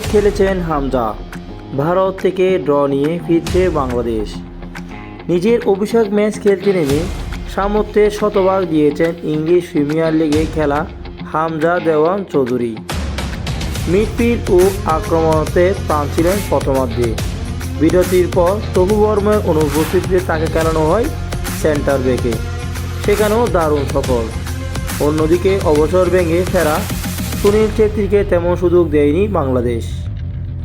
খেলেছেন হামজা। ভারত থেকে ড্র নিয়ে ফিরছে বাংলাদেশ। নিজের অভিষেক ম্যাচ খেলতে নেমে সামর্থ্যের শতভাগ দিয়েছেন ইংলিশ প্রিমিয়ার লিগে খেলা হামজা দেওয়ান চৌধুরী। মিডফিল্ড ও আক্রমণতে প্রাণ ছিলেন প্রথমার্ধে। বিরতির পর তপু বর্মার অনুপস্থিতিতে তাকে খেলানো হয় সেন্টার ব্যাকে, সেখানেও দারুণ সফল। অন্যদিকে অবসর ভেঙে ফেরা সুনীল ছেত্রীকে তেমন সুযোগ দেয়নি বাংলাদেশ।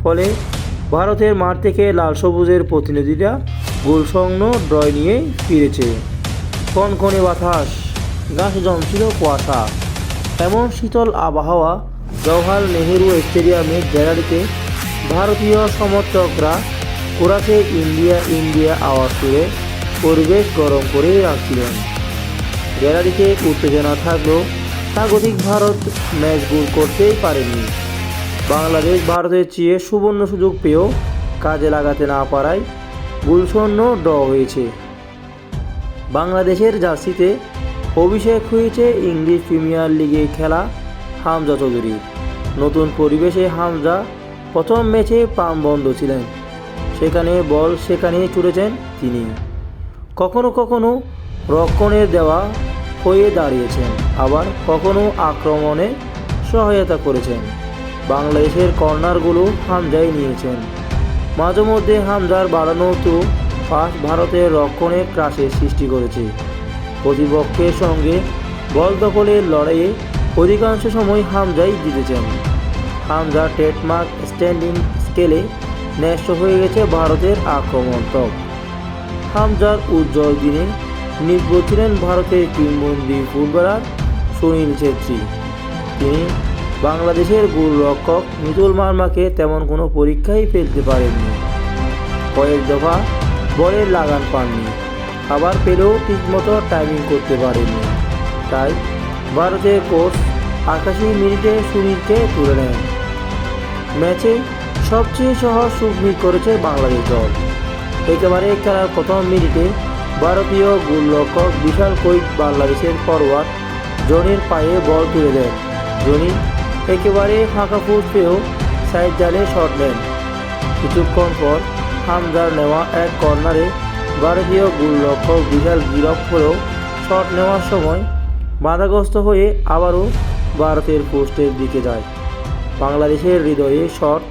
ফলে ভারতের মাঠ থেকে লাল সবুজের প্রতিনিধিরা গোলশূন্য ড্র নিয়ে ফিরেছে। কনকনে বাতাস, গাছ জমছিল কুয়াশা। এমন শীতল আবহাওয়া জওহরলাল নেহেরু স্টেডিয়ামের গ্যালারিতে ভারতীয় সমর্থকরা কোরাসে ইন্ডিয়া ইন্ডিয়া আওয়াজ তুলে পরিবেশ গরম করে রাখছিলেন। গ্যালারিতে উত্তেজনা থাকলেও স্বাগতিক ভারত ম্যাচ গোল করতেই পারেনি। বাংলাদেশ ভারতের চেয়ে সুবর্ণ সুযোগ পেয়েও কাজে লাগাতে না পারায় গোলশূন্য ড্র হয়েছে। বাংলাদেশের জার্সিতে অভিষেক হয়েছে ইংলিশ প্রিমিয়ার লিগে খেলা হামজা চৌধুরী। নতুন পরিবেশে হামজা প্রথম ম্যাচে প্রাণবন্ত ছিলেন। সেখানেই ছুটেছেন তিনি। কখনো কখনো রক্ষণের দেওয়া হয়ে দাঁড়িয়েছেন, আবার কখনো আক্রমণে সহায়তা করেছেন। বাংলাদেশের কর্নারগুলো হামজাই নিয়েছেন। মাঝে মধ্যে হামজার বাড়ানো তো পাস ভারতের রক্ষণে ত্রাসের সৃষ্টি করেছে। প্রতিপক্ষের সঙ্গে বল দখলের লড়াইয়ে অধিকাংশ সময় হামজাই জিতেছেন। হামজার ট্রেডমার্ক স্ট্যান্ডিং স্কেলে ন্যস্ত হয়ে গেছে ভারতের আক্রমণাত্মক। হামজার উজ্জ্বল দিনে নির্ভর ছিলেন ভারতের কিংবদন্তি ফুটবলার সুনীল ছেত্রী। তিনি বাংলাদেশের গোলরক্ষক মিতুল মার্মাকে তেমন কোনো পরীক্ষাই ফেলতে পারেননি। কয়েক দফা বলের লাগান পাননি, আবার পেলেও ঠিকমতো টাইমিং করতে পারেননি। তাই ভারতের কোচ ৮৮ মিনিটে সুনীলকে তুলে নেন। ম্যাচে সবচেয়ে সহজ সুবিধা করেছে বাংলাদেশ দল। একেবারে খেলার প্রথম মিনিটে ভারতীয় গোলরক্ষক বিশাল কৈত বাংলাদেশের ফরওয়ার্ড জনির পায়ে বল তুলে দেন। জনি একেবারে ফাঁকা ফুট পেয়েও সাইড জালে শট নেন। কিছুক্ষণ পর হামজার নেওয়া এক কর্নারে ভারতীয় গোলরক্ষক বিশাল গিরফ করেও শট নেওয়ার সময় বাধাগ্রস্ত হয়ে আবারও ভারতের পোস্টের দিকে যায়। বাংলাদেশের হৃদয়ে শট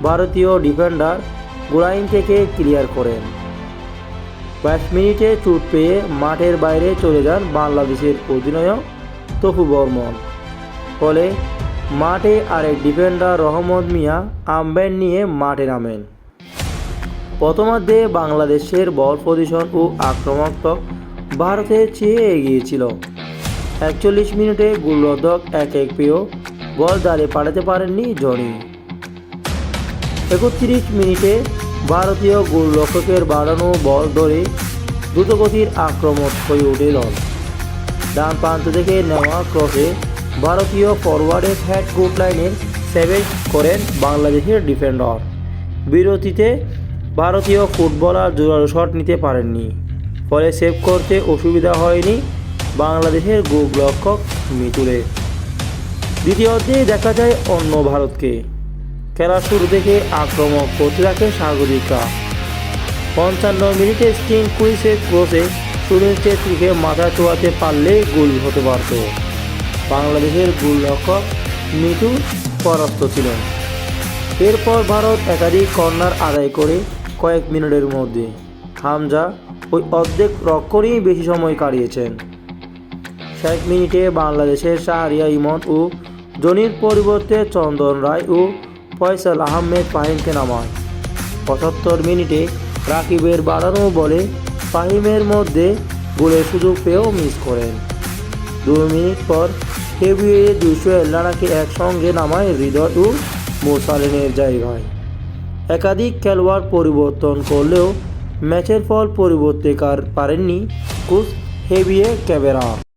ভারতীয় ডিফেন্ডার গোলাইন থেকে ক্লিয়ার করেন। ২২ মিনিটে চোট পেয়ে মাঠের বাইরে চলে যান বাংলাদেশের অধিনায়ক তপু বর্মন। ফলে মাঠে আরেক ডিফেন্ডার রহমত মিয়া আর্মব্যান্ড নিয়ে মাঠে নামেন। প্রথমার্ধে বাংলাদেশের বল পজিশন ও আক্রমণাত্মক ভারতের চেয়ে এগিয়ে ছিল। ৪১ মিনিটে গোলরক্ষক এক পেয়েও বল জালে পাঠাতে পারেননি জনি। ৩১ মিনিটে ভারতীয় গোলরক্ষকের বাড়ানো বল ধরে দ্রুতগতির আক্রমণ হয়ে ওঠে দল। ডান প্রান্ত থেকে নেওয়া ক্রসে ভারতীয় ফরওয়ার্ডের হেড গোল লাইনের সেভ করেন বাংলাদেশের ডিফেন্ডার। বিরতিতে ভারতীয় ফুটবলার জোরালো শট নিতে পারেননি, ফলে সেভ করতে অসুবিধা হয়নি বাংলাদেশের গোলরক্ষক মিতুলের। দ্বিতীয়ার্ধে দেখা যায় অন্য ভারতকে। খেলার শুরু থেকে আক্রমণ করতে থাকে স্বাগতিকরা। ৫৫ মিনিটে স্টিং ক্রুইসের ক্রসে সুনীল ছেত্রীকে মাথা ছোঁয়াতে পারলে গোল হতে পারত। বাংলাদেশের গোলরক্ষক মিতু পরাস্ত ছিলেন। এরপর ভারত একাধিক কর্নার আদায় করে কয়েক মিনিটের মধ্যে হামজা ওই অর্ধেক রক্ষণেই বেশি সময় কাটিয়েছেন। ৬০ মিনিটে বাংলাদেশের শাহরিয়া ইমন ও জনির পরিবর্তে চন্দন রায় ও ফয়সাল আহমেদ ফাহিমকে নামায়। ৭৫ মিনিটে রাকিবের বাড়ানো বলে ফাহিমের মধ্যে গোলের সুযোগ পেয়েও মিস করেন। ২ মিনিট পর হেভিওয়েট জুসুয়া এল্লানাকে একসঙ্গে নামায় হৃদয় ও মোসালেনের জায়গায়। একাধিক খেলোয়াড় পরিবর্তন করলেও ম্যাচের ফল পরিবর্তন পারেননি কোচ হেভিয়ে ক্যাবেরা।